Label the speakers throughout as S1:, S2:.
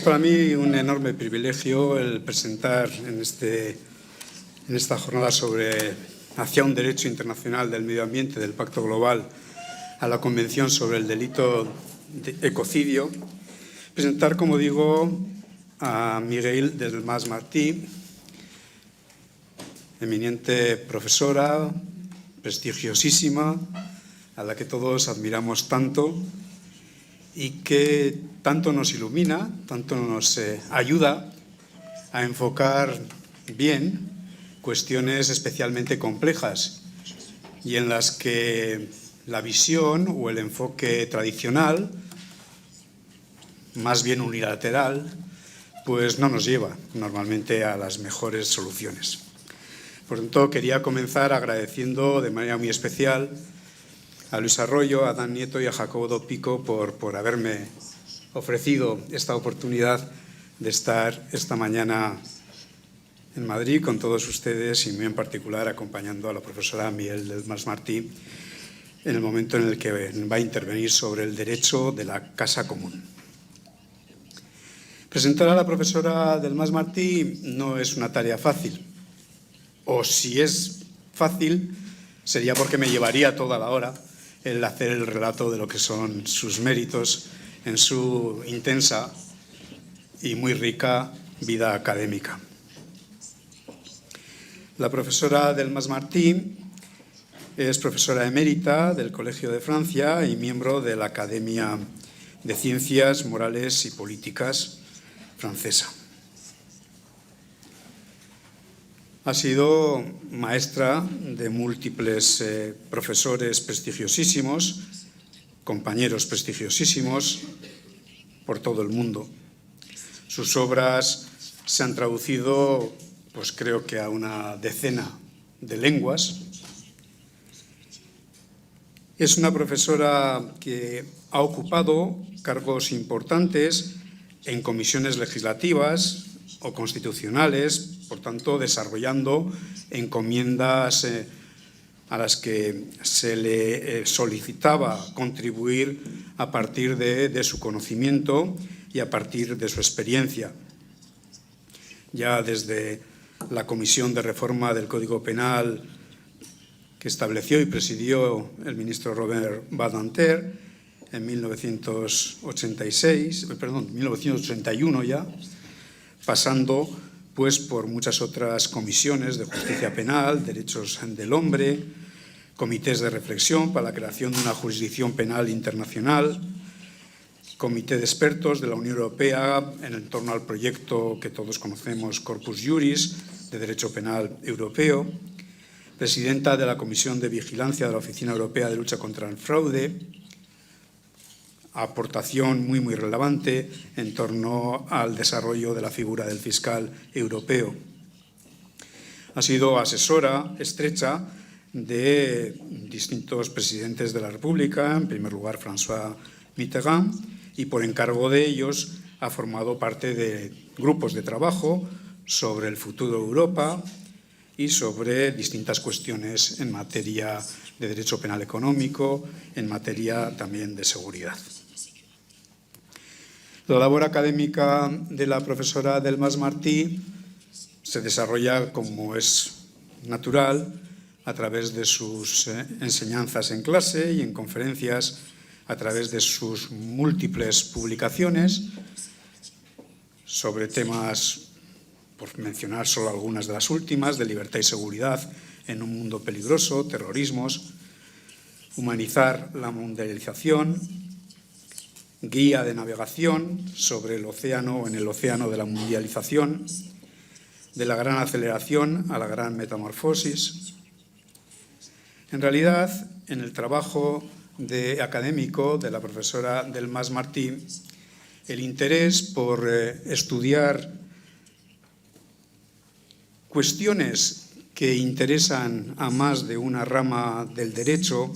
S1: para mí un enorme privilegio el presentar en esta jornada hacia un derecho internacional del medio ambiente del Pacto Global a la Convención sobre el delito de ecocidio, presentar, como digo, a Mireille Delmas-Marty, eminente profesora, prestigiosísima, a la que todos admiramos tanto y que tanto nos ilumina, tanto nos ayuda a enfocar bien cuestiones especialmente complejas y en las que la visión o el enfoque tradicional, más bien unilateral, pues no nos lleva normalmente a las mejores soluciones. Por tanto, quería comenzar agradeciendo de manera muy especial a Luis Arroyo, a Dan Nieto y a Jacobo Pico por haberme ofrecido esta oportunidad de estar esta mañana en Madrid con todos ustedes y muy en particular acompañando a la profesora Mireille Delmas-Marty en el momento en el que va a intervenir sobre el derecho de la casa común. Presentar a la profesora Delmas-Marty no es una tarea fácil, o si es fácil sería porque me llevaría toda la hora el hacer el relato de lo que son sus méritos en su intensa y muy rica vida académica. La profesora Delmas-Marty es profesora emérita del Colegio de Francia y miembro de la Academia de Ciencias Morales y Políticas francesa. Ha sido maestra de múltiples profesores prestigiosísimos, compañeros prestigiosísimos por todo el mundo. Sus obras se han traducido, pues creo que a una decena de lenguas. Es una profesora que ha ocupado cargos importantes en comisiones legislativas o constitucionales, por tanto, desarrollando encomiendas a las que se le solicitaba contribuir a partir de su conocimiento y a partir de su experiencia. Ya desde la Comisión de Reforma del Código Penal que estableció y presidió el ministro Robert Badinter en 1981 ya, pasando pues por muchas otras comisiones de justicia penal, derechos del hombre, comités de reflexión para la creación de una jurisdicción penal internacional, comité de expertos de la Unión Europea en torno al proyecto que todos conocemos, Corpus Juris, de Derecho Penal Europeo, presidenta de la Comisión de Vigilancia de la Oficina Europea de Lucha contra el Fraude, aportación muy relevante en torno al desarrollo de la figura del fiscal europeo. Ha sido asesora estrecha de distintos presidentes de la República, en primer lugar François Mitterrand, y por encargo de ellos ha formado parte de grupos de trabajo sobre el futuro de Europa y sobre distintas cuestiones en materia de derecho penal económico, en materia también de seguridad. La labor académica de la profesora Delmas-Marty se desarrolla, como es natural, a través de sus enseñanzas en clase y en conferencias, a través de sus múltiples publicaciones sobre temas, por mencionar solo algunas de las últimas, de libertad y seguridad en un mundo peligroso, terrorismos, humanizar la mundialización, guía de navegación sobre el océano o en el océano de la mundialización, de la gran aceleración a la gran metamorfosis. En realidad, en el trabajo académico de la profesora Delmas-Marty, el interés por estudiar cuestiones que interesan a más de una rama del derecho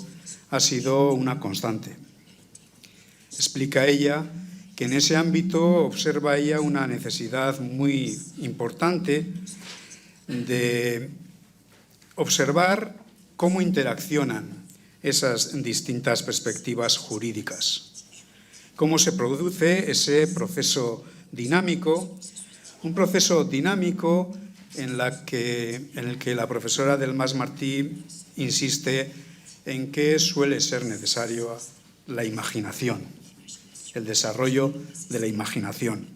S1: ha sido una constante. Explica ella que en ese ámbito observa ella una necesidad muy importante de observar cómo interaccionan esas distintas perspectivas jurídicas, cómo se produce ese proceso dinámico, un proceso dinámico en el que la profesora Delmas Martí insiste en que suele ser necesario la imaginación, el desarrollo de la imaginación,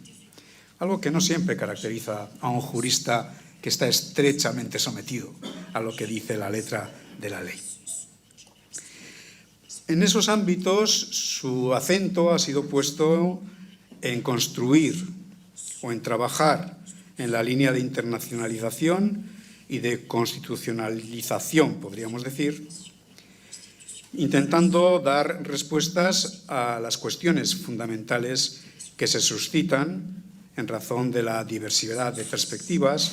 S1: algo que no siempre caracteriza a un jurista que está estrechamente sometido a lo que dice la letra de la ley. En esos ámbitos, su acento ha sido puesto en construir o en trabajar en la línea de internacionalización y de constitucionalización, podríamos decir, intentando dar respuestas a las cuestiones fundamentales que se suscitan en razón de la diversidad de perspectivas,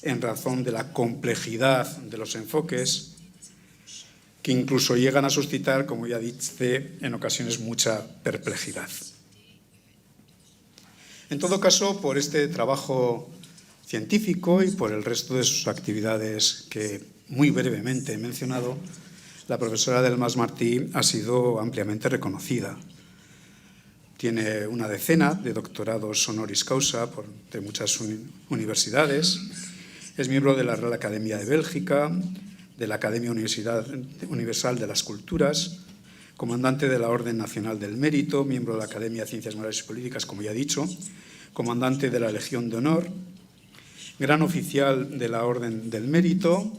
S1: en razón de la complejidad de los enfoques, que incluso llegan a suscitar, como ya dice, en ocasiones mucha perplejidad. En todo caso, por este trabajo científico y por el resto de sus actividades que muy brevemente he mencionado, la profesora Delmas Martí ha sido ampliamente reconocida. Tiene una decena de doctorados honoris causa de muchas universidades. Es miembro de la Real Academia de Bélgica, de la Academia Universal de las Culturas, comandante de la Orden Nacional del Mérito, miembro de la Academia de Ciencias Morales y Políticas, como ya he dicho, comandante de la Legión de Honor, gran oficial de la Orden del Mérito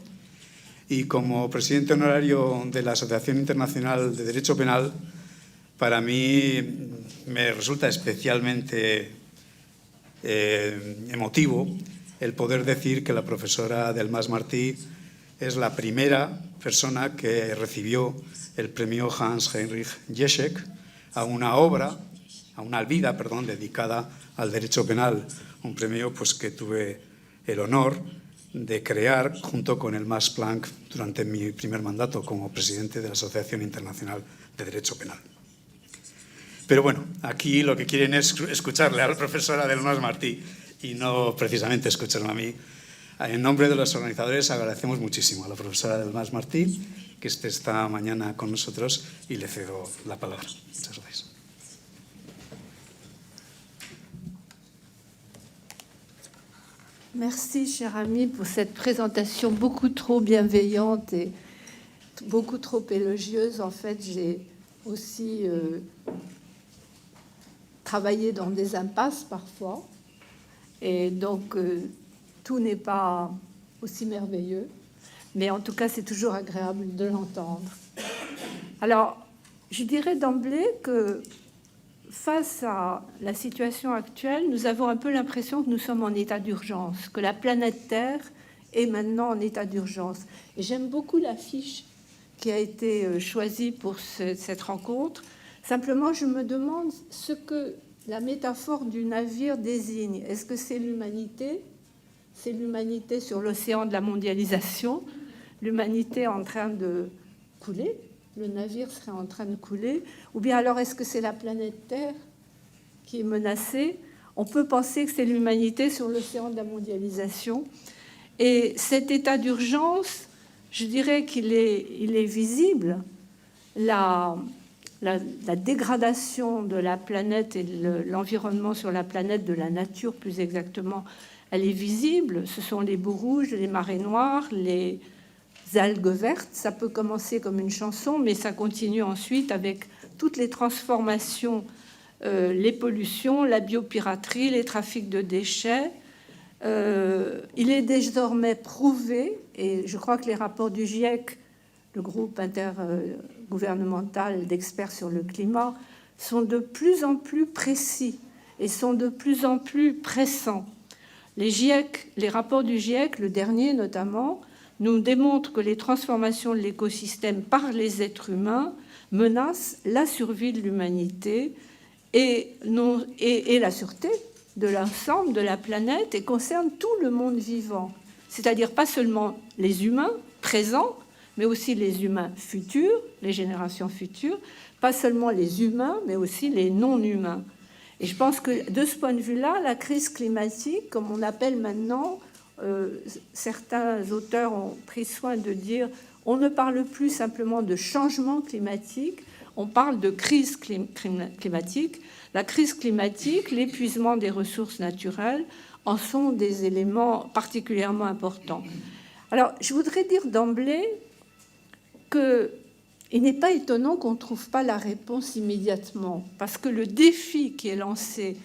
S1: y como presidente honorario de la Asociación Internacional de Derecho Penal. Para mí me resulta especialmente emotivo el poder decir que la profesora Delmas Martí es la primera persona que recibió el premio Hans-Heinrich Jeschek a una vida, dedicada al derecho penal, un premio que tuve el honor de crear junto con el Max Planck durante mi primer mandato como presidente de la Asociación Internacional de Derecho Penal. Pero bueno, aquí lo que quieren es escucharle a la profesora Delmas Martí y no precisamente escucharme a mí. En nombre de los organizadores agradecemos muchísimo a la profesora Delmas Martí que esté esta mañana con nosotros y le cedo la palabra. Muchas gracias.
S2: Merci, cher ami, pour cette présentation beaucoup trop bienveillante et beaucoup trop élogieuse. En fait, j'ai aussi travaillé dans des impasses parfois, et donc tout n'est pas aussi merveilleux, mais en tout cas, c'est toujours agréable de l'entendre. Alors, je dirais d'emblée que face à la situation actuelle, nous avons un peu l'impression que nous sommes en état d'urgence, que la planète Terre est maintenant en état d'urgence. Et j'aime beaucoup l'affiche qui a été choisie pour cette rencontre. Simplement, je me demande ce que la métaphore du navire désigne. Est-ce que c'est l'humanité ? C'est l'humanité sur l'océan de la mondialisation, l'humanité en train de couler, le navire serait en train de couler, ou bien alors est-ce que c'est la planète Terre qui est menacée ? On peut penser que c'est l'humanité sur l'océan de la mondialisation. Et cet état d'urgence, je dirais qu'il est visible. La dégradation de la planète et de l'environnement sur la planète, de la nature plus exactement, elle est visible. Ce sont les boues rouges, les marées noires, les algues vertes. Ça peut commencer comme une chanson, mais ça continue ensuite avec toutes les transformations, les pollutions, la biopiraterie, les trafics de déchets. Il est désormais prouvé, et je crois que les rapports du GIEC, le groupe intergouvernemental d'experts sur le climat, sont de plus en plus précis et sont de plus en plus pressants. Les rapports du GIEC, le dernier notamment, nous démontrent que les transformations de l'écosystème par les êtres humains menacent la survie de l'humanité et la sûreté de l'ensemble de la planète et concernent tout le monde vivant, c'est-à-dire pas seulement les humains présents, mais aussi les humains futurs, les générations futures, pas seulement les humains, mais aussi les non-humains. Et je pense que de ce point de vue-là, la crise climatique, comme on appelle maintenant, certains auteurs ont pris soin de dire, on ne parle plus simplement de changement climatique, on parle de crise climatique. La crise climatique, l'épuisement des ressources naturelles en sont des éléments particulièrement importants. Alors, je voudrais dire d'emblée qu'il n'est pas étonnant qu'on ne trouve pas la réponse immédiatement, parce que le défi qui est lancé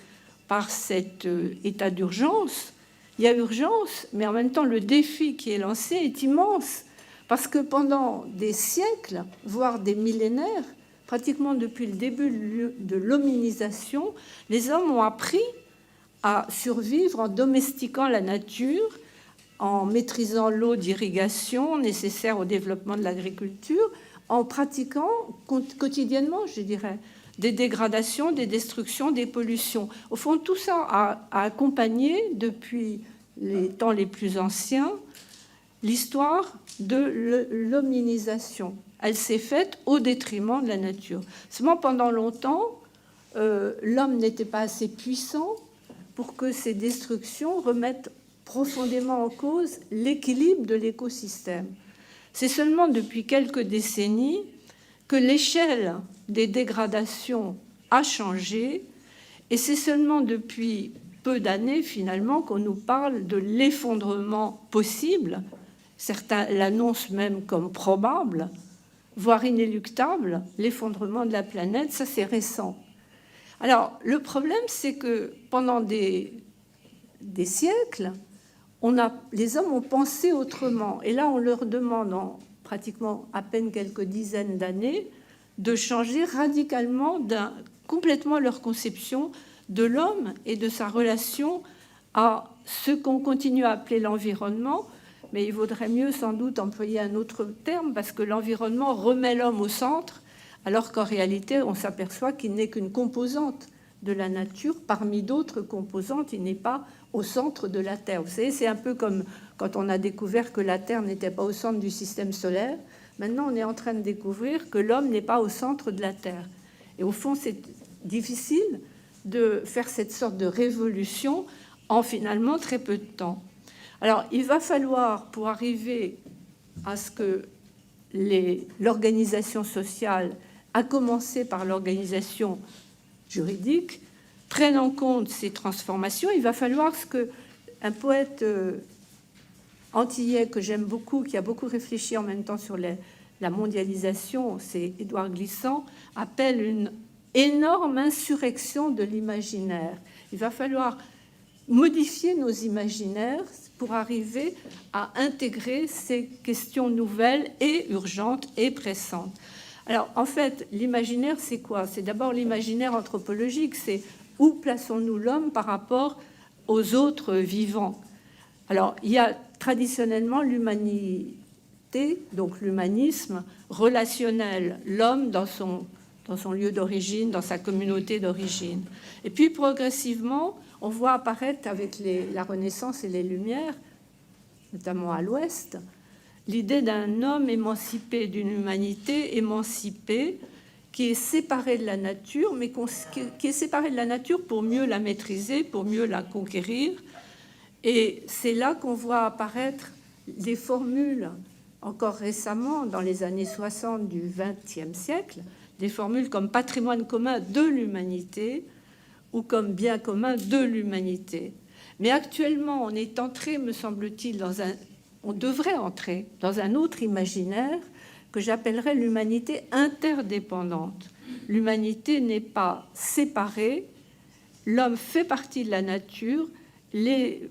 S2: par cet état d'urgence, il y a urgence, mais en même temps, le défi qui est lancé est immense, parce que pendant des siècles, voire des millénaires, pratiquement depuis le début de l'hominisation, les hommes ont appris à survivre en domestiquant la nature, en maîtrisant l'eau d'irrigation nécessaire au développement de l'agriculture, en pratiquant quotidiennement, je dirais, des dégradations, des destructions, des pollutions. Au fond, tout ça a accompagné, depuis les temps les plus anciens, l'histoire de l'hominisation. Elle s'est faite au détriment de la nature. Seulement, pendant longtemps, l'homme n'était pas assez puissant pour que ces destructions remettent profondément en cause l'équilibre de l'écosystème. C'est seulement depuis quelques décennies que l'échelle des dégradations a changé, et c'est seulement depuis peu d'années, finalement, qu'on nous parle de l'effondrement possible. Certains l'annoncent même comme probable, voire inéluctable, l'effondrement de la planète. Ça, c'est récent. Alors, le problème, c'est que pendant des siècles, les hommes ont pensé autrement. Et là, on leur demande, en pratiquement à peine quelques dizaines d'années, de changer radicalement, complètement leur conception de l'homme et de sa relation à ce qu'on continue à appeler l'environnement. Mais il vaudrait mieux sans doute employer un autre terme, parce que l'environnement remet l'homme au centre, alors qu'en réalité, on s'aperçoit qu'il n'est qu'une composante de la nature. Parmi d'autres composantes, il n'est pas au centre de la Terre. Vous savez, c'est un peu comme quand on a découvert que la Terre n'était pas au centre du système solaire. Maintenant, on est en train de découvrir que l'homme n'est pas au centre de la Terre. Et au fond, c'est difficile de faire cette sorte de révolution en finalement très peu de temps. Alors, il va falloir, pour arriver à ce que l'organisation sociale, à commencer par l'organisation juridique, prenne en compte ces transformations. Il va falloir ce qu'un poète antillais que j'aime beaucoup, qui a beaucoup réfléchi en même temps sur la mondialisation, c'est Édouard Glissant, appelle une énorme insurrection de l'imaginaire. Il va falloir modifier nos imaginaires pour arriver à intégrer ces questions nouvelles et urgentes et pressantes. Alors, en fait, l'imaginaire, c'est quoi? C'est d'abord l'imaginaire anthropologique, c'est où plaçons-nous l'homme par rapport aux autres vivants. Alors, il y a traditionnellement l'humanité, donc l'humanisme relationnel, l'homme dans son lieu d'origine, dans sa communauté d'origine. Et puis, progressivement, on voit apparaître avec la Renaissance et les Lumières, notamment à l'Ouest, l'idée d'un homme émancipé, d'une humanité émancipée, qui est séparée de la nature, mais qui est séparée de la nature pour mieux la maîtriser, pour mieux la conquérir. Et c'est là qu'on voit apparaître des formules, encore récemment, dans les années 60 du XXe siècle, des formules comme patrimoine commun de l'humanité, ou comme bien commun de l'humanité. Mais actuellement, on est entré, me semble-t-il, on devrait entrer dans un autre imaginaire que j'appellerais l'humanité interdépendante. L'humanité n'est pas séparée, l'homme fait partie de la nature, les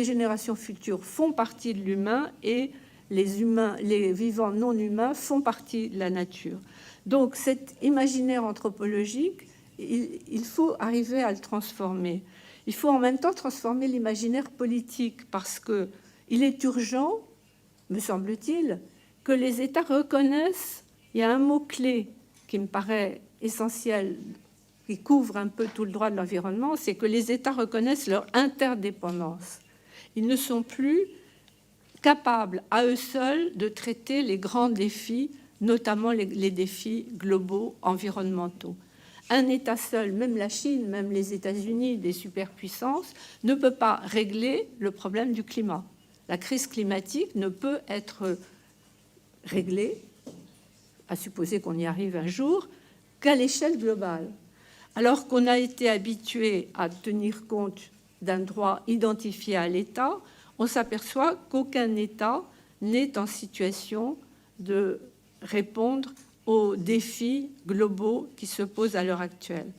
S2: générations futures font partie de l'humain et les vivants non humains font partie de la nature. Donc cet imaginaire anthropologique, il faut arriver à le transformer. Il faut en même temps transformer l'imaginaire politique, parce qu'il est urgent, me semble-t-il, que les États reconnaissent, il y a un mot-clé qui me paraît essentiel, qui couvre un peu tout le droit de l'environnement, c'est que les États reconnaissent leur interdépendance. Ils ne sont plus capables à eux seuls de traiter les grands défis, notamment les défis globaux environnementaux. Un État seul, même la Chine, même les États-Unis, des superpuissances, ne peut pas régler le problème du climat. La crise climatique ne peut être réglée à supposer qu'on y arrive un jour, qu'à l'échelle globale. Alors qu'on a été habitué à tenir compte d'un droit identifié à l'État, on s'aperçoit qu'aucun État n'est en situation de répondre aux défis globaux qui se posent à l'heure actuelle.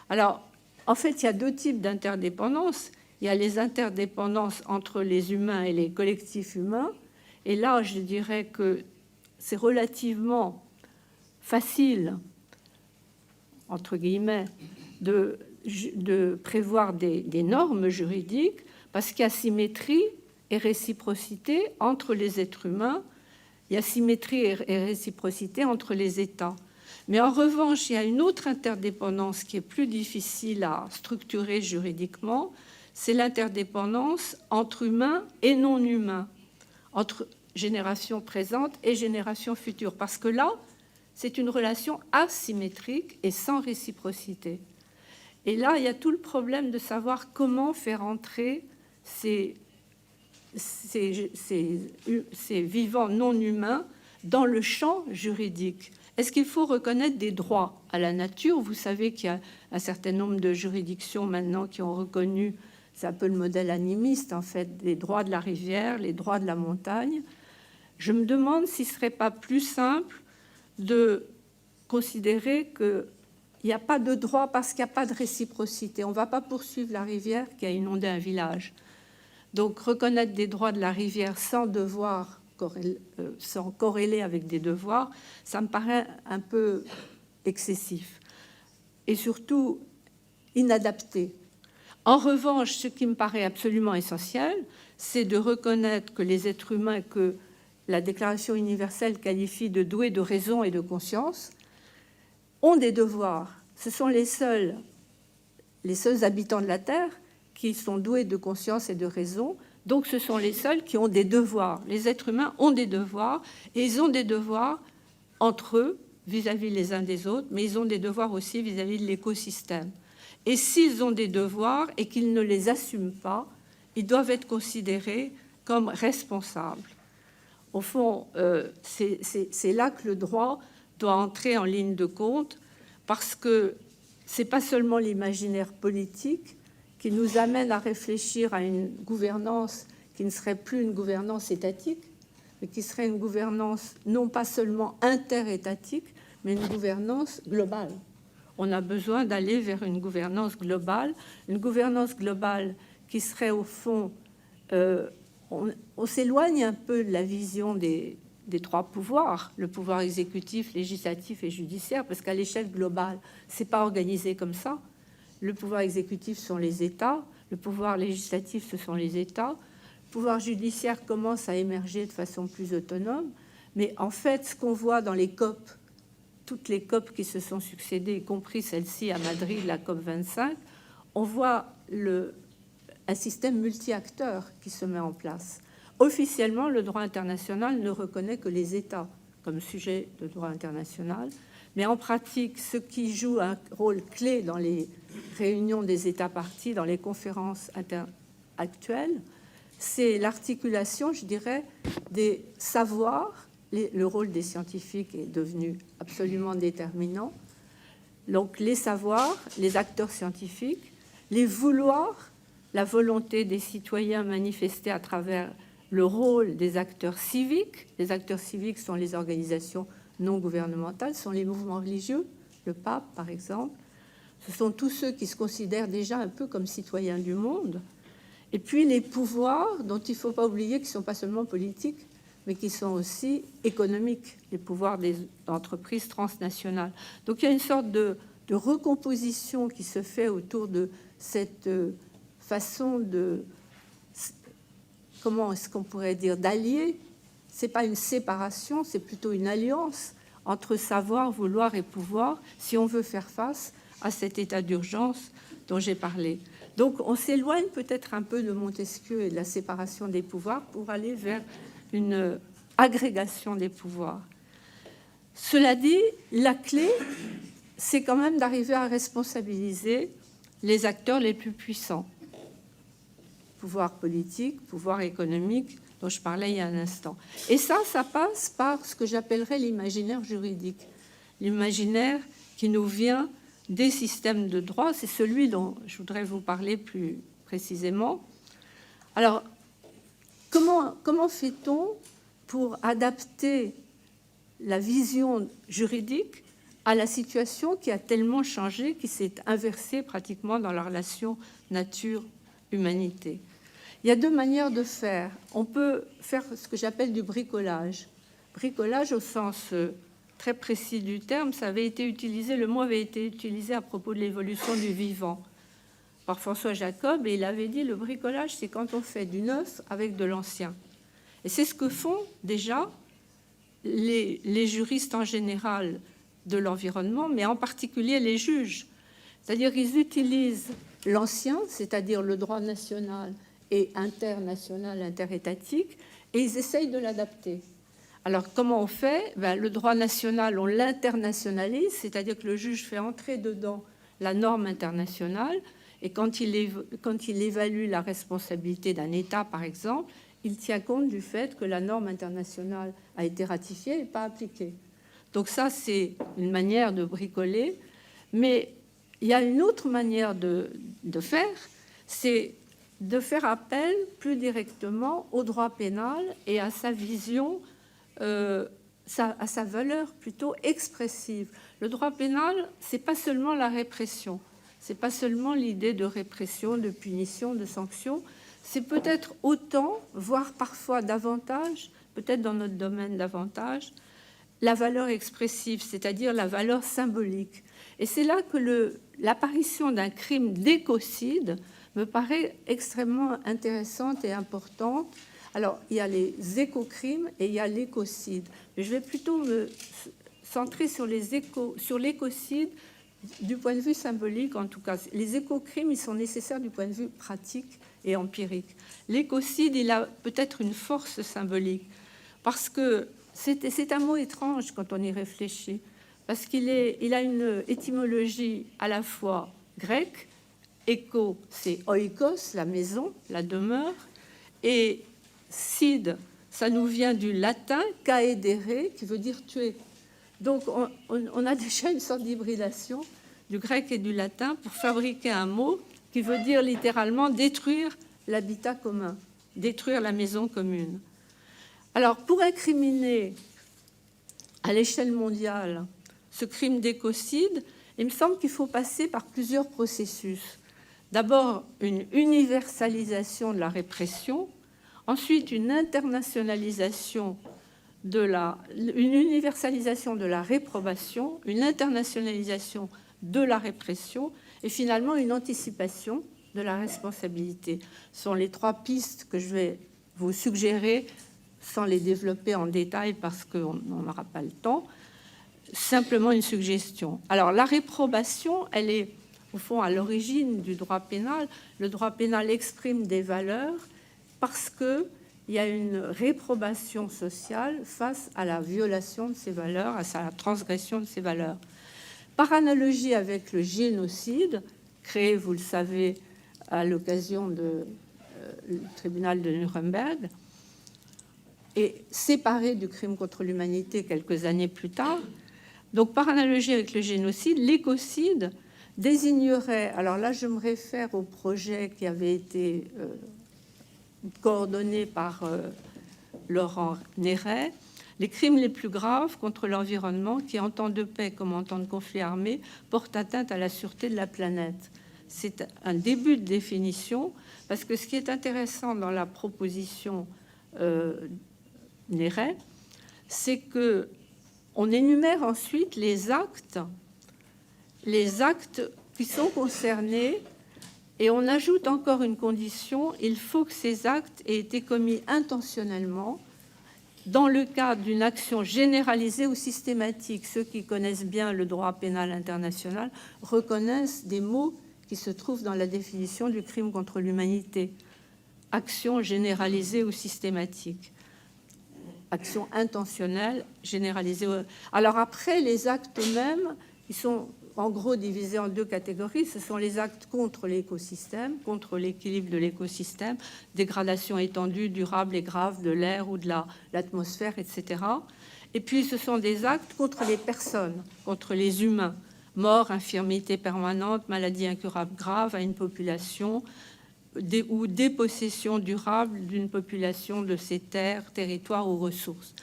S2: Alors, en fait, il y a deux types d'interdépendances. Il y a les interdépendances entre les humains et les collectifs humains. Et là, je dirais que c'est relativement facile, entre guillemets, de prévoir des normes juridiques parce qu'il y a symétrie et réciprocité entre les êtres humains, il y a symétrie et réciprocité entre les États. Mais en revanche, il y a une autre interdépendance qui est plus difficile à structurer juridiquement, c'est l'interdépendance entre humains et non humains, entre génération présente et génération future, parce que là, c'est une relation asymétrique et sans réciprocité. Et là, il y a tout le problème de savoir comment faire entrer ces vivants non humains dans le champ juridique. Est-ce qu'il faut reconnaître des droits à la nature? Vous savez qu'il y a un certain nombre de juridictions maintenant qui ont reconnu, c'est un peu le modèle animiste en fait, des droits de la rivière, les droits de la montagne. Je me demande s'il ne serait pas plus simple de considérer qu'il n'y a pas de droit parce qu'il n'y a pas de réciprocité. On ne va pas poursuivre la rivière qui a inondé un village. Donc reconnaître des droits de la rivière sans devoir, sans corréler avec des devoirs, ça me paraît un peu excessif et surtout inadapté. En revanche, ce qui me paraît absolument essentiel, c'est de reconnaître que les êtres humains que la Déclaration universelle qualifie de doués de raison et de conscience ont des devoirs. Ce sont les seuls habitants de la Terre qui sont doués de conscience et de raison. Donc ce sont les seuls qui ont des devoirs. Les êtres humains ont des devoirs, et ils ont des devoirs entre eux, vis-à-vis les uns des autres, mais ils ont des devoirs aussi vis-à-vis de l'écosystème. Et s'ils ont des devoirs et qu'ils ne les assument pas, ils doivent être considérés comme responsables. Au fond, c'est là que le droit doit entrer en ligne de compte, parce que ce n'est pas seulement l'imaginaire politique qui nous amène à réfléchir à une gouvernance qui ne serait plus une gouvernance étatique, mais qui serait une gouvernance non pas seulement interétatique, mais une gouvernance globale. On a besoin d'aller vers une gouvernance globale qui serait au fond... on s'éloigne un peu de la vision des trois pouvoirs, le pouvoir exécutif, législatif et judiciaire, parce qu'à l'échelle globale, ce n'est pas organisé comme ça. Le pouvoir exécutif sont les États, le pouvoir législatif, ce sont les États. Le pouvoir judiciaire commence à émerger de façon plus autonome. Mais en fait, ce qu'on voit dans les COP, toutes les COP qui se sont succédées, y compris celle-ci à Madrid, la COP 25, on voit un système multi-acteurs qui se met en place. Officiellement, le droit international ne reconnaît que les États comme sujet de droit international. Mais en pratique, ce qui joue un rôle clé dans les réunions des États parties, dans les conférences actuelles, c'est l'articulation, je dirais, des savoirs. Le rôle des scientifiques est devenu absolument déterminant. Donc les savoirs, les acteurs scientifiques, les vouloirs, la volonté des citoyens manifestée à travers le rôle des acteurs civiques. Les acteurs civiques sont les organisations non gouvernementales, sont les mouvements religieux, le pape par exemple. Ce sont tous ceux qui se considèrent déjà un peu comme citoyens du monde. Et puis les pouvoirs, dont il ne faut pas oublier qu'ils ne sont pas seulement politiques, mais qui sont aussi économiques, les pouvoirs des entreprises transnationales. Donc il y a une sorte de recomposition qui se fait autour de cette façon de... Comment est-ce qu'on pourrait dire, d'allier? Ce n'est pas une séparation, c'est plutôt une alliance entre savoir, vouloir et pouvoir, si on veut faire face à cet état d'urgence dont j'ai parlé. Donc on s'éloigne peut-être un peu de Montesquieu et de la séparation des pouvoirs pour aller vers une agrégation des pouvoirs. Cela dit, la clé, c'est quand même d'arriver à responsabiliser les acteurs les plus puissants. pouvoir politique, pouvoir économique, dont je parlais il y a un instant. Et ça passe par ce que j'appellerais l'imaginaire juridique. L'imaginaire qui nous vient des systèmes de droit, c'est celui dont je voudrais vous parler plus précisément. Alors, comment fait-on pour adapter la vision juridique à la situation qui a tellement changé, qui s'est inversée pratiquement dans la relation nature-humanité? Il y a deux manières de faire. On peut faire ce que j'appelle du bricolage. Bricolage au sens très précis du terme, ça avait été utilisé, le mot avait été utilisé à propos de l'évolution du vivant par François Jacob, et il avait dit le bricolage, c'est quand on fait du neuf avec de l'ancien. Et c'est ce que font déjà les juristes en général de l'environnement, mais en particulier les juges. C'est-à-dire qu'ils utilisent l'ancien, c'est-à-dire le droit national et international, interétatique, et ils essayent de l'adapter. Alors, comment on fait? Le droit national, on l'internationalise, c'est-à-dire que le juge fait entrer dedans la norme internationale, et quand il évalue la responsabilité d'un État, par exemple, il tient compte du fait que la norme internationale a été ratifiée et pas appliquée. Donc ça, c'est une manière de bricoler. Mais il y a une autre manière de faire, c'est de faire appel plus directement au droit pénal et à sa vision, à sa valeur plutôt expressive. Le droit pénal, ce n'est pas seulement la répression, ce n'est pas seulement l'idée de répression, de punition, de sanction, c'est peut-être autant, voire parfois davantage, peut-être dans notre domaine davantage, la valeur expressive, c'est-à-dire la valeur symbolique. Et c'est là que l'apparition d'un crime d'écocide me paraît extrêmement intéressante et importante. Alors, il y a les écocrimes et il y a l'écocide. Mais je vais plutôt me centrer sur l'écocide du point de vue symbolique, en tout cas. Les écocrimes, ils sont nécessaires du point de vue pratique et empirique. L'écocide, il a peut-être une force symbolique, parce que c'est un mot étrange quand on y réfléchit, parce qu'il a une étymologie à la fois grecque. Éco, c'est oikos, la maison, la demeure, et cide, ça nous vient du latin caedere, qui veut dire tuer. Donc on a déjà une sorte d'hybridation du grec et du latin pour fabriquer un mot qui veut dire littéralement détruire l'habitat commun, détruire la maison commune. Alors, pour incriminer à l'échelle mondiale ce crime d'écocide, il me semble qu'il faut passer par plusieurs processus. D'abord, une universalisation de la répression, ensuite une internationalisation une universalisation de la réprobation, une internationalisation de la répression et finalement une anticipation de la responsabilité. Ce sont les trois pistes que je vais vous suggérer sans les développer en détail parce qu'on n'aura pas le temps. Simplement une suggestion. Alors la réprobation, elle est au fond à l'origine du droit pénal. Le droit pénal exprime des valeurs parce qu'il y a une réprobation sociale face à la violation de ces valeurs, à la transgression de ces valeurs. Par analogie avec le génocide, créé, vous le savez, à l'occasion du tribunal de Nuremberg, et séparé du crime contre l'humanité quelques années plus tard, donc par analogie avec le génocide, l'écocide désignerait, alors là je me réfère au projet qui avait été coordonné par Laurent Néret, les crimes les plus graves contre l'environnement qui, en temps de paix comme en temps de conflit armé, portent atteinte à la sûreté de la planète. C'est un début de définition, parce que ce qui est intéressant dans la proposition Néret, c'est qu'on énumère ensuite les actes qui sont concernés, et on ajoute encore une condition, il faut que ces actes aient été commis intentionnellement dans le cadre d'une action généralisée ou systématique. Ceux qui connaissent bien le droit pénal international reconnaissent des mots qui se trouvent dans la définition du crime contre l'humanité. Action généralisée ou systématique. Action intentionnelle, généralisée. Alors après, les actes eux-mêmes, ils sont en gros divisés en deux catégories. Ce sont les actes contre l'écosystème, contre l'équilibre de l'écosystème, dégradation étendue, durable et grave de l'air ou de l'atmosphère, etc. Et puis ce sont des actes contre les personnes, contre les humains, mort, infirmité permanente, maladie incurable grave à une population, ou dépossession durable d'une population de ses terres, territoires ou ressources.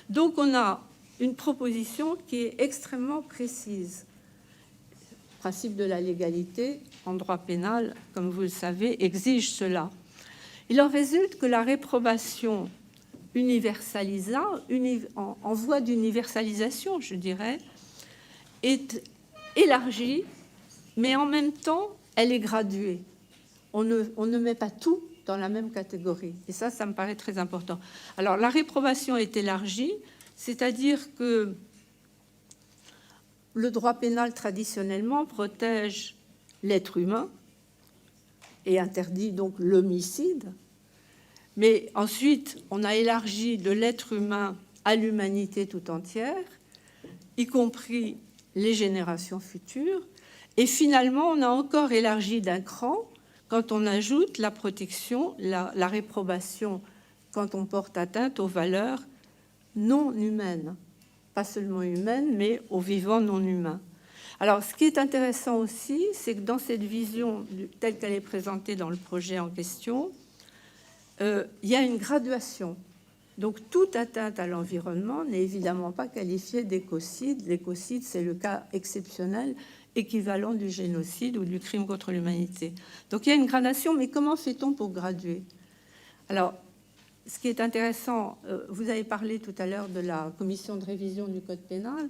S2: Donc on a une proposition qui est extrêmement précise. Le principe de la légalité en droit pénal, comme vous le savez, exige cela. Il en résulte que la réprobation en voie d'universalisation, je dirais, est élargie, mais en même temps, elle est graduée. On ne met pas tout dans la même catégorie. Et ça me paraît très important. Alors, la réprobation est élargie, c'est-à-dire que le droit pénal, traditionnellement, protège l'être humain et interdit donc l'homicide. Mais ensuite, on a élargi de l'être humain à l'humanité tout entière, y compris les générations futures. Et finalement, on a encore élargi d'un cran quand on ajoute la protection, la réprobation, quand on porte atteinte aux valeurs non humaines. Pas seulement humaines, mais aux vivants non humains. Alors, ce qui est intéressant aussi, c'est que dans cette vision telle qu'elle est présentée dans le projet en question, il y a une graduation. Donc, toute atteinte à l'environnement n'est évidemment pas qualifiée d'écocide. L'écocide, c'est le cas exceptionnel, équivalent du génocide ou du crime contre l'humanité. Donc, il y a une gradation, mais comment fait-on pour graduer? Alors, ce qui est intéressant, vous avez parlé tout à l'heure de la commission de révision du Code pénal,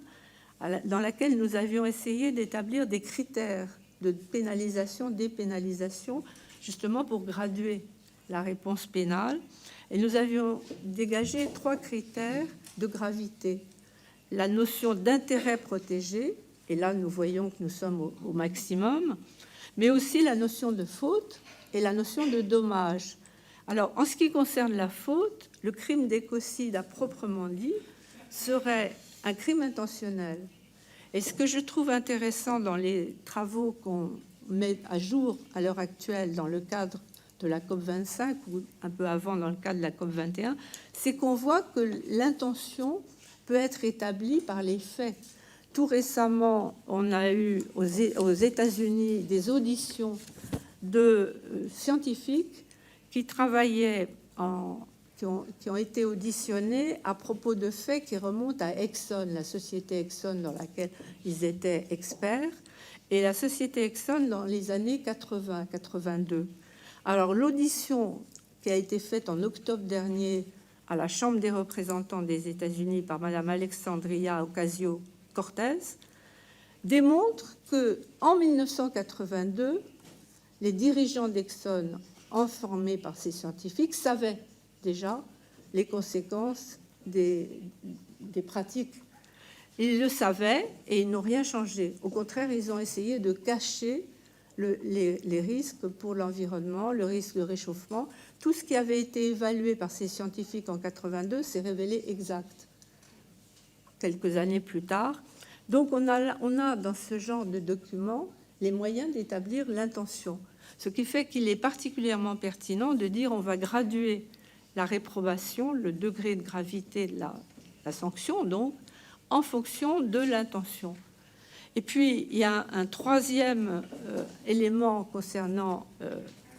S2: dans laquelle nous avions essayé d'établir des critères de pénalisation, dépénalisation, justement pour graduer la réponse pénale. Et nous avions dégagé 3 critères de gravité. La notion d'intérêt protégé, et là nous voyons que nous sommes au maximum, mais aussi la notion de faute et la notion de dommage. Alors, en ce qui concerne la faute, le crime d'écocide à proprement dit serait un crime intentionnel. Et ce que je trouve intéressant dans les travaux qu'on met à jour à l'heure actuelle dans le cadre de la COP25 ou un peu avant dans le cadre de la COP21, c'est qu'on voit que l'intention peut être établie par les faits. Tout récemment, on a eu aux États-Unis des auditions de scientifiques qui travaillaient, qui ont été auditionnés à propos de faits qui remontent à Exxon, la société Exxon dans laquelle ils étaient experts, et la société Exxon dans les années 80-82. Alors, l'audition qui a été faite en octobre dernier à la Chambre des représentants des États-Unis par Mme Alexandria Ocasio-Cortez démontre qu'en 1982, les dirigeants d'Exxon, informés par ces scientifiques, savaient déjà les conséquences des pratiques. Ils le savaient et ils n'ont rien changé. Au contraire, ils ont essayé de cacher les risques pour l'environnement, le risque de réchauffement. Tout ce qui avait été évalué par ces scientifiques en 82 s'est révélé exact quelques années plus tard. Donc on a dans ce genre de documents les moyens d'établir l'intention, ce qui fait qu'il est particulièrement pertinent de dire on va graduer la réprobation, le degré de gravité de la sanction, donc, en fonction de l'intention. Et puis, il y a un troisième élément concernant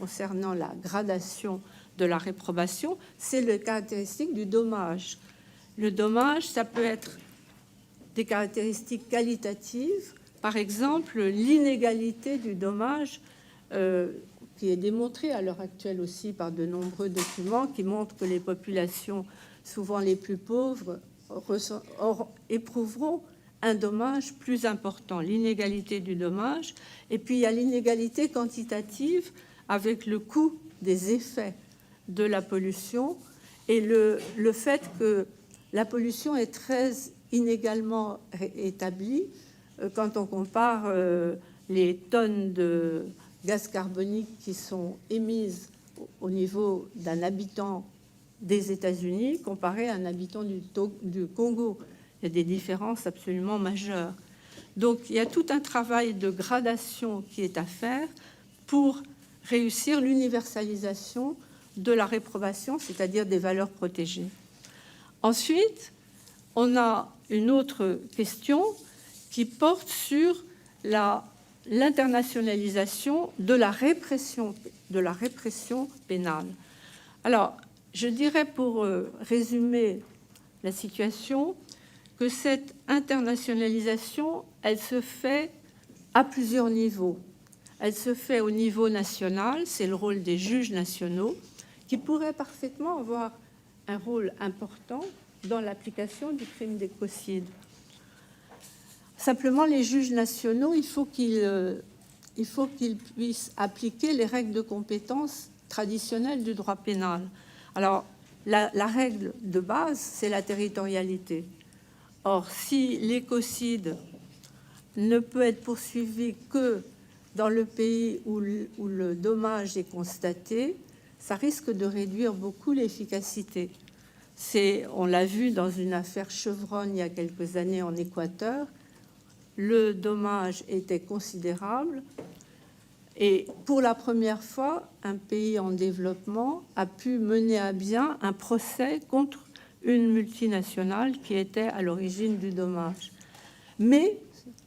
S2: la gradation de la réprobation, c'est le caractéristique du dommage. Le dommage, ça peut être des caractéristiques qualitatives, par exemple l'inégalité du dommage, qui est démontrée à l'heure actuelle aussi par de nombreux documents qui montrent que les populations, souvent les plus pauvres, éprouveront un dommage plus important, l'inégalité du dommage. Et puis il y a l'inégalité quantitative avec le coût des effets de la pollution et le fait que la pollution est très inégalement établie quand on compare les tonnes de gaz carbonique qui sont émises au niveau d'un habitant des États-Unis comparé à un habitant du Congo. Il y a des différences absolument majeures. Donc il y a tout un travail de gradation qui est à faire pour réussir l'universalisation de la réprobation, c'est-à-dire des valeurs protégées. Ensuite, on a une autre question qui porte sur l'internationalisation de la répression pénale. Alors, je dirais pour résumer la situation que cette internationalisation, elle se fait à plusieurs niveaux. Elle se fait au niveau national, c'est le rôle des juges nationaux, qui pourraient parfaitement avoir un rôle important dans l'application du crime d'écocide. Simplement, les juges nationaux, il faut qu'ils puissent appliquer les règles de compétence traditionnelles du droit pénal. Alors, la règle de base, c'est la territorialité. Or, si l'écocide ne peut être poursuivi que dans le pays où le dommage est constaté, ça risque de réduire beaucoup l'efficacité. On l'a vu dans une affaire Chevron il y a quelques années en Équateur, le dommage était considérable et pour la première fois, un pays en développement a pu mener à bien un procès contre une multinationale qui était à l'origine du dommage. Mais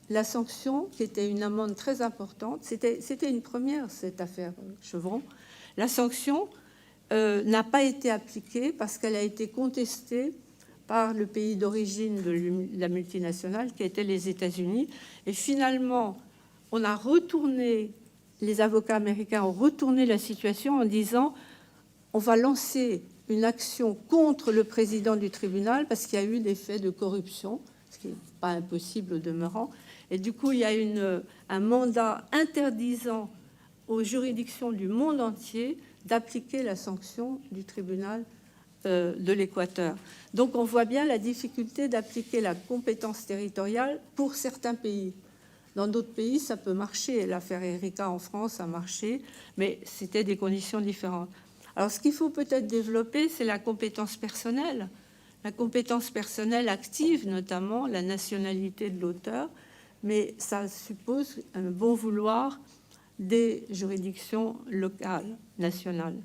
S2: la sanction, qui était une amende très importante, c'était une première, cette affaire Chevron, la sanction n'a pas été appliquée parce qu'elle a été contestée par le pays d'origine de la multinationale, qui était les États-Unis. Et finalement, les avocats américains ont retourné la situation en disant on va lancer une action contre le président du tribunal parce qu'il y a eu des faits de corruption, ce qui n'est pas impossible au demeurant. Et du coup, il y a un mandat interdisant aux juridictions du monde entier d'appliquer la sanction du tribunal de l'Équateur. Donc on voit bien la difficulté d'appliquer la compétence territoriale pour certains pays. Dans d'autres pays, ça peut marcher. L'affaire Erika en France a marché, mais c'était des conditions différentes. Alors ce qu'il faut peut-être développer, c'est la compétence personnelle active, notamment la nationalité de l'auteur, mais ça suppose un bon vouloir des juridictions locales, nationales.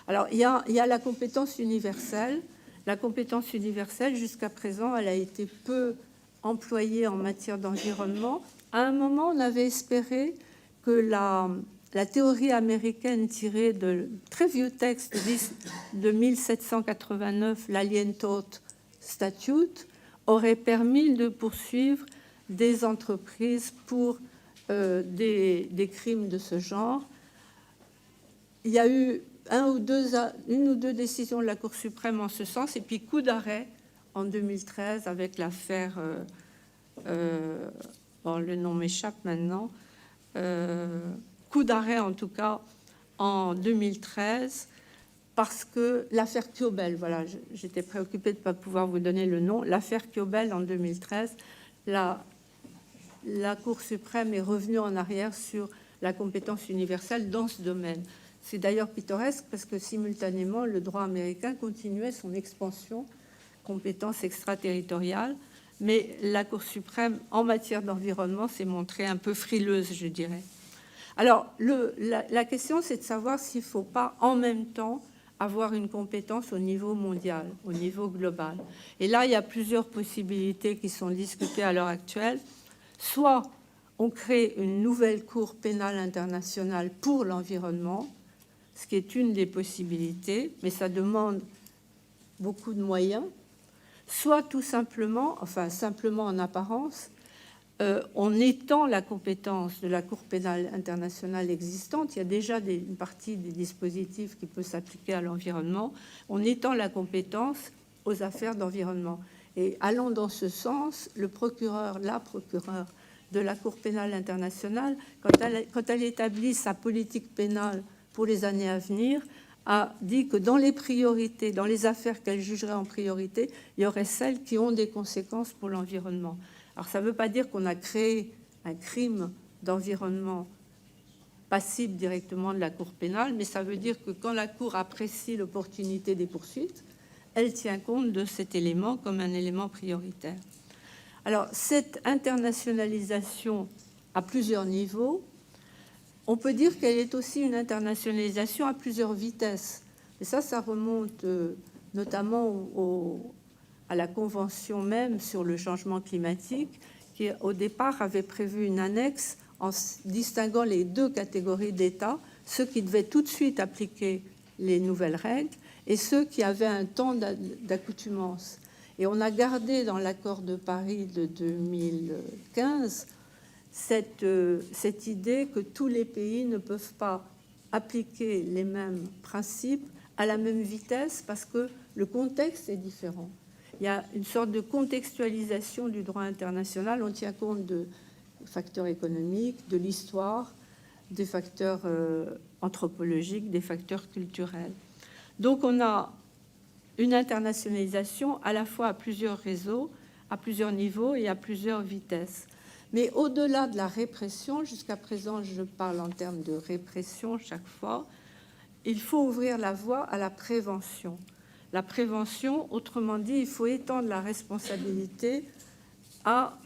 S2: Alors, il y a la compétence universelle. La compétence universelle, jusqu'à présent, elle a été peu employée en matière d'environnement. À un moment, on avait espéré que la théorie américaine tirée de très vieux texte de 1789, l'Alien Tort Statute, aurait permis de poursuivre des entreprises pour des crimes de ce genre. Il y a eu une ou deux décisions de la Cour suprême en ce sens, et puis coup d'arrêt en 2013 avec l'affaire, le nom m'échappe maintenant, coup d'arrêt en tout cas en 2013, parce que l'affaire Kiobel, voilà, j'étais préoccupée de ne pas pouvoir vous donner le nom, l'affaire Kiobel en 2013, la Cour suprême est revenue en arrière sur la compétence universelle dans ce domaine. C'est d'ailleurs pittoresque parce que simultanément, le droit américain continuait son expansion, compétence extraterritoriale, mais la Cour suprême, en matière d'environnement, s'est montrée un peu frileuse, je dirais. Alors, la question, c'est de savoir s'il ne faut pas en même temps avoir une compétence au niveau mondial, au niveau global. Et là, il y a plusieurs possibilités qui sont discutées à l'heure actuelle. Soit on crée une nouvelle Cour pénale internationale pour l'environnement, ce qui est une des possibilités, mais ça demande beaucoup de moyens. Soit tout simplement, enfin simplement en apparence, on étend la compétence de la Cour pénale internationale existante. Il y a déjà une partie des dispositifs qui peut s'appliquer à l'environnement. On étend la compétence aux affaires d'environnement. Et allant dans ce sens, la procureure de la Cour pénale internationale, quand elle établit sa politique pénale pour les années à venir, a dit que dans les priorités, dans les affaires qu'elle jugerait en priorité, il y aurait celles qui ont des conséquences pour l'environnement. Alors ça ne veut pas dire qu'on a créé un crime d'environnement passible directement de la Cour pénale, mais ça veut dire que quand la Cour apprécie l'opportunité des poursuites, elle tient compte de cet élément comme un élément prioritaire. Alors, cette internationalisation à plusieurs niveaux, on peut dire qu'elle est aussi une internationalisation à plusieurs vitesses. Et ça remonte notamment à la Convention même sur le changement climatique, qui au départ avait prévu une annexe en distinguant les deux catégories d'États, ceux qui devaient tout de suite appliquer les nouvelles règles et ceux qui avaient un temps d'accoutumance. Et on a gardé dans l'accord de Paris de 2015 cette idée que tous les pays ne peuvent pas appliquer les mêmes principes à la même vitesse parce que le contexte est différent. Il y a une sorte de contextualisation du droit international. On tient compte de facteurs économiques, de l'histoire, des facteurs anthropologiques, des facteurs culturels. Donc on a une internationalisation à la fois à plusieurs réseaux, à plusieurs niveaux et à plusieurs vitesses. Mais au-delà de la répression, jusqu'à présent je parle en termes de répression chaque fois, il faut ouvrir la voie à la prévention. La prévention, autrement dit, il faut étendre la responsabilité à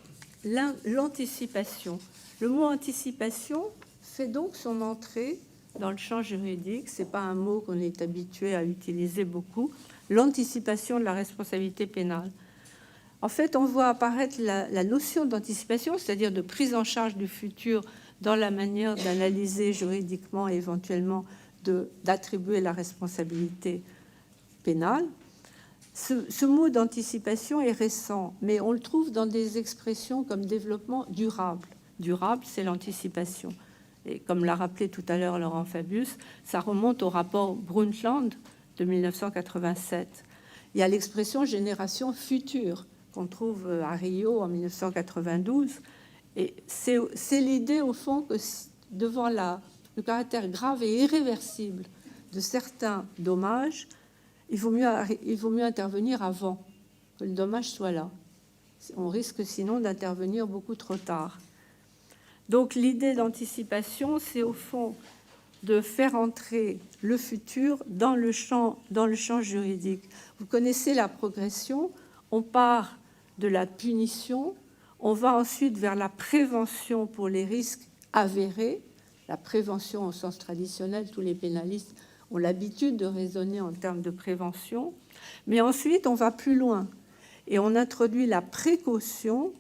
S2: l'anticipation. Le mot anticipation fait donc son entrée dans le champ juridique. Ce n'est pas un mot qu'on est habitué à utiliser beaucoup. L'anticipation de la responsabilité pénale. En fait, on voit apparaître la notion d'anticipation, c'est-à-dire de prise en charge du futur dans la manière d'analyser juridiquement et éventuellement d'attribuer la responsabilité pénale. Ce mot d'anticipation est récent, mais on le trouve dans des expressions comme développement durable. Durable, c'est l'anticipation. Et comme l'a rappelé tout à l'heure Laurent Fabius, ça remonte au rapport Brundtland de 1987. Il y a l'expression génération future qu'on trouve à Rio en 1992. Et c'est l'idée, au fond, que devant le caractère grave et irréversible de certains dommages, il vaut mieux intervenir avant que le dommage soit là. On risque sinon d'intervenir beaucoup trop tard. Donc l'idée d'anticipation, c'est au fond de faire entrer le futur dans le champ juridique. Vous connaissez la progression, on part de la punition, on va ensuite vers la prévention pour les risques avérés, la prévention au sens traditionnel, tous les pénalistes ont l'habitude de raisonner en termes de prévention, mais ensuite on va plus loin et on introduit la précaution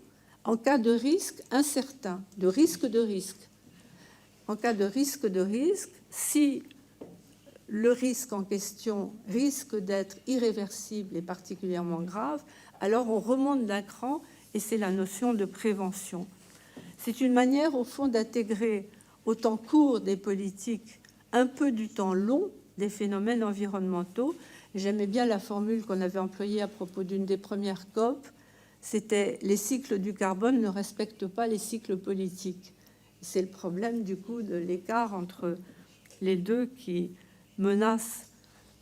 S2: en cas de risque incertain, de risque. En cas de risque, si le risque en question risque d'être irréversible et particulièrement grave, alors on remonte d'un cran et c'est la notion de prévention. C'est une manière, au fond, d'intégrer au temps court des politiques un peu du temps long des phénomènes environnementaux. J'aimais bien la formule qu'on avait employée à propos d'une des premières COP, c'était « les cycles du carbone ne respectent pas les cycles politiques ». C'est le problème, du coup, de l'écart entre les deux qui menace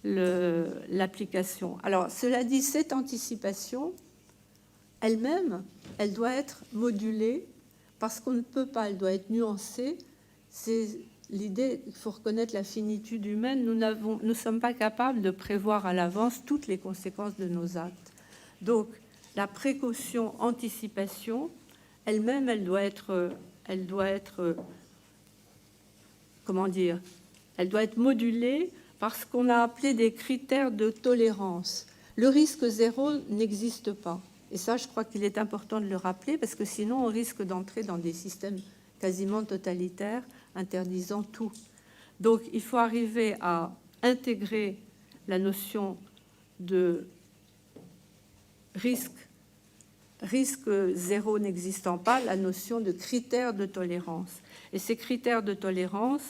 S2: l'application. Alors, cela dit, cette anticipation, elle-même, elle doit être modulée parce qu'on ne peut pas, elle doit être nuancée. C'est l'idée, il faut reconnaître la finitude humaine. Nous ne sommes pas capables de prévoir à l'avance toutes les conséquences de nos actes. Donc, la précaution, anticipation, elle-même, elle doit être comment dire, elle doit être modulée par ce qu'on a appelé des critères de tolérance. Le risque zéro n'existe pas. Et ça, je crois qu'il est important de le rappeler, parce que sinon, on risque d'entrer dans des systèmes quasiment totalitaires, interdisant tout. Donc, il faut arriver à intégrer la notion de risque zéro n'existant pas, la notion de critères de tolérance. Et ces critères de tolérance,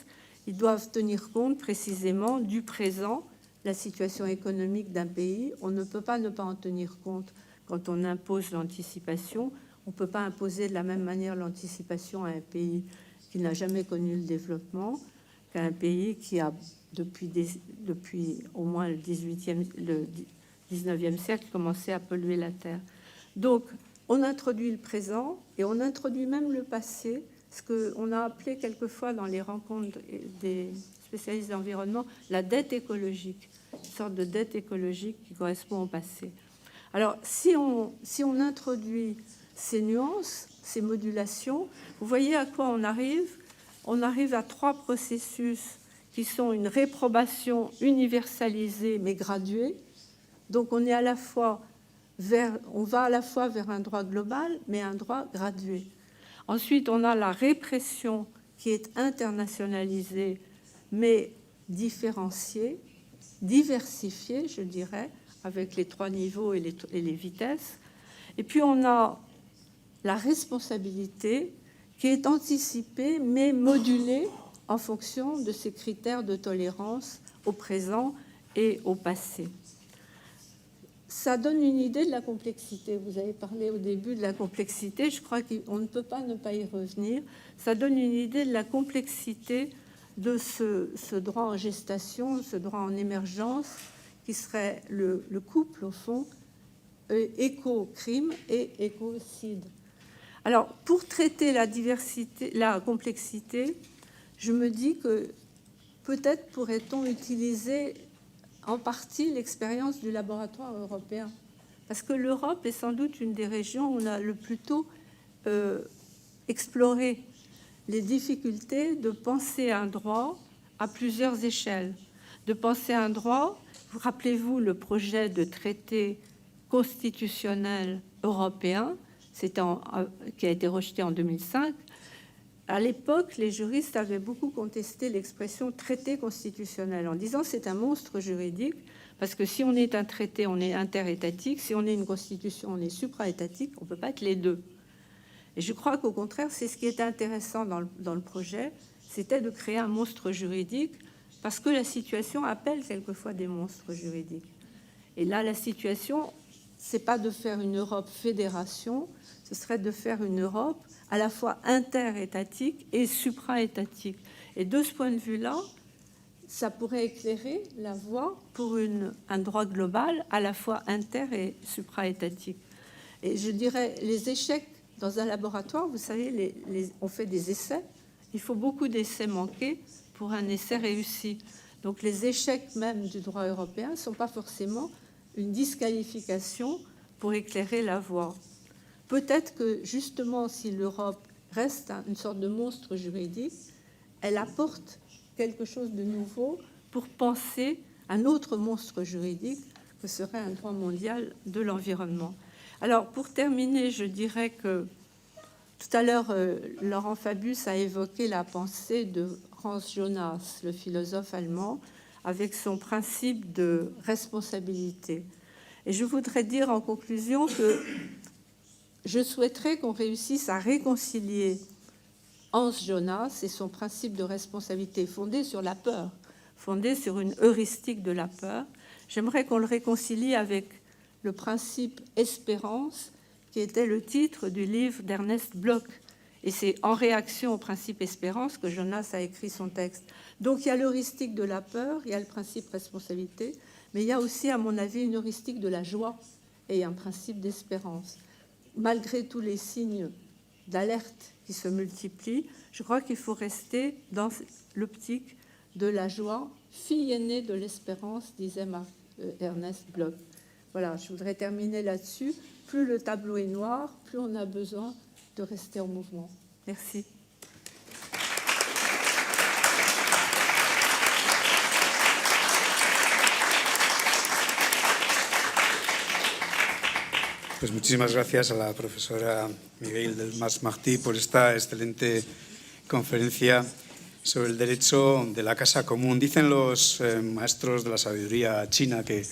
S2: ils doivent tenir compte précisément du présent, la situation économique d'un pays. On ne peut pas ne pas en tenir compte quand on impose l'anticipation. On ne peut pas imposer de la même manière l'anticipation à un pays qui n'a jamais connu le développement qu'à un pays qui a, depuis au moins le 19e siècle, commencé à polluer la Terre. Donc, on introduit le présent et on introduit même le passé, ce qu'on a appelé quelquefois dans les rencontres des spécialistes d'environnement la dette écologique, une sorte de dette écologique qui correspond au passé. Alors, si on introduit ces nuances, ces modulations. Vous voyez à quoi on arrive? On arrive à 3 processus qui sont une réprobation universalisée mais graduée. Donc on est à la fois on va à la fois vers un droit global mais un droit gradué. Ensuite, on a la répression qui est internationalisée mais différenciée, diversifiée, je dirais, avec les 3 niveaux et les vitesses. Et puis on a la responsabilité qui est anticipée mais modulée en fonction de ces critères de tolérance au présent et au passé. Ça donne une idée de la complexité. Vous avez parlé au début de la complexité, je crois qu'on ne peut pas ne pas y revenir. Ça donne une idée de la complexité de ce droit en gestation, ce droit en émergence, qui serait le couple, au fond, éco-crime et écocide. Alors, pour traiter la complexité, je me dis que peut-être pourrait-on utiliser en partie l'expérience du laboratoire européen, parce que l'Europe est sans doute une des régions où on a le plus tôt exploré les difficultés de penser un droit à plusieurs échelles, de penser un droit. Vous rappelez-vous le projet de traité constitutionnel européen qui a été rejeté en 2005. À l'époque, les juristes avaient beaucoup contesté l'expression traité constitutionnel en disant c'est un monstre juridique parce que si on est un traité, on est interétatique, si on est une constitution, on est supraétatique, on ne peut pas être les deux. Et je crois qu'au contraire, c'est ce qui était intéressant dans le projet, c'était de créer un monstre juridique parce que la situation appelle quelquefois des monstres juridiques. Et là, la situation, ce n'est pas de faire une Europe fédération, ce serait de faire une Europe à la fois interétatique et supraétatique. Et de ce point de vue-là, ça pourrait éclairer la voie pour un droit global à la fois inter- et supraétatique. Et je dirais, les échecs dans un laboratoire, vous savez, on fait des essais, il faut beaucoup d'essais manqués pour un essai réussi. Donc les échecs même du droit européen ne sont pas forcément une disqualification pour éclairer la voie. Peut-être que justement, si l'Europe reste une sorte de monstre juridique, elle apporte quelque chose de nouveau pour penser un autre monstre juridique que serait un droit mondial de l'environnement. Alors, pour terminer, je dirais que tout à l'heure, Laurent Fabius a évoqué la pensée de Hans Jonas, le philosophe allemand, avec son principe de responsabilité. Et je voudrais dire en conclusion que je souhaiterais qu'on réussisse à réconcilier Hans Jonas et son principe de responsabilité fondé sur la peur, fondé sur une heuristique de la peur. J'aimerais qu'on le réconcilie avec le principe espérance, qui était le titre du livre d'Ernest Bloch. Et c'est en réaction au principe espérance que Jonas a écrit son texte. Donc il y a l'heuristique de la peur, il y a le principe responsabilité, mais il y a aussi, à mon avis, une heuristique de la joie et un principe d'espérance. Malgré tous les signes d'alerte qui se multiplient, je crois qu'il faut rester dans l'optique de la joie, fille aînée de l'espérance, disait Ernest Bloch. Voilà, je voudrais terminer là-dessus. Plus le tableau est noir, plus on a besoin de rester en mouvement. Merci.
S1: Pues muchísimas gracias a la profesora Miguel del Mas Martí por esta excelente conferencia sobre el derecho de la casa común. Dicen los maestros de la sabiduría china que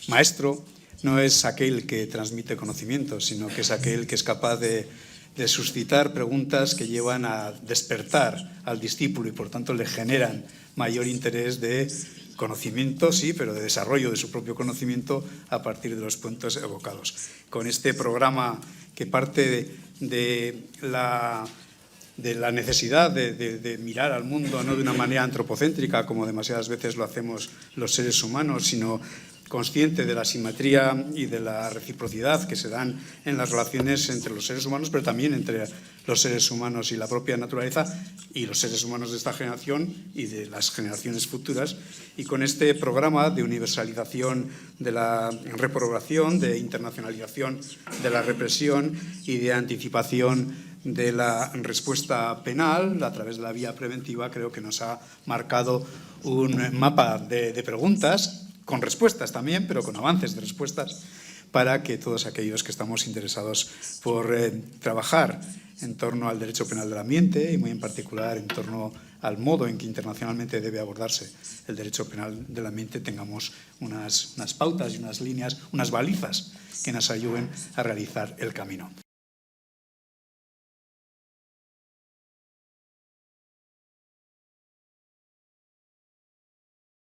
S1: maestro no es aquel que transmite conocimiento, sino que es aquel que es capaz de suscitar preguntas que llevan a despertar al discípulo y por tanto le generan mayor interés de conocimiento, sí, pero de desarrollo de su propio conocimiento a partir de los puntos evocados. Con este programa que parte de la necesidad de mirar al mundo no de una manera antropocéntrica, como demasiadas veces lo hacemos los seres humanos, sino consciente de la simetría y de la reciprocidad que se dan en las relaciones entre los seres humanos, pero también entre los seres humanos y la propia naturaleza y los seres humanos de esta generación y de las generaciones futuras. Y con este programa de universalización de la reprobación, de internacionalización de la represión y de anticipación de la respuesta penal a través de la vía preventiva, creo que nos ha marcado un mapa de preguntas, con respuestas también, pero con avances de respuestas, para que todos aquellos que estamos interesados por trabajar en torno al derecho penal del ambiente y muy en particular en torno al modo en que internacionalmente debe abordarse el derecho penal del ambiente, tengamos unas pautas y unas líneas, unas balizas que nos ayuden a realizar el camino.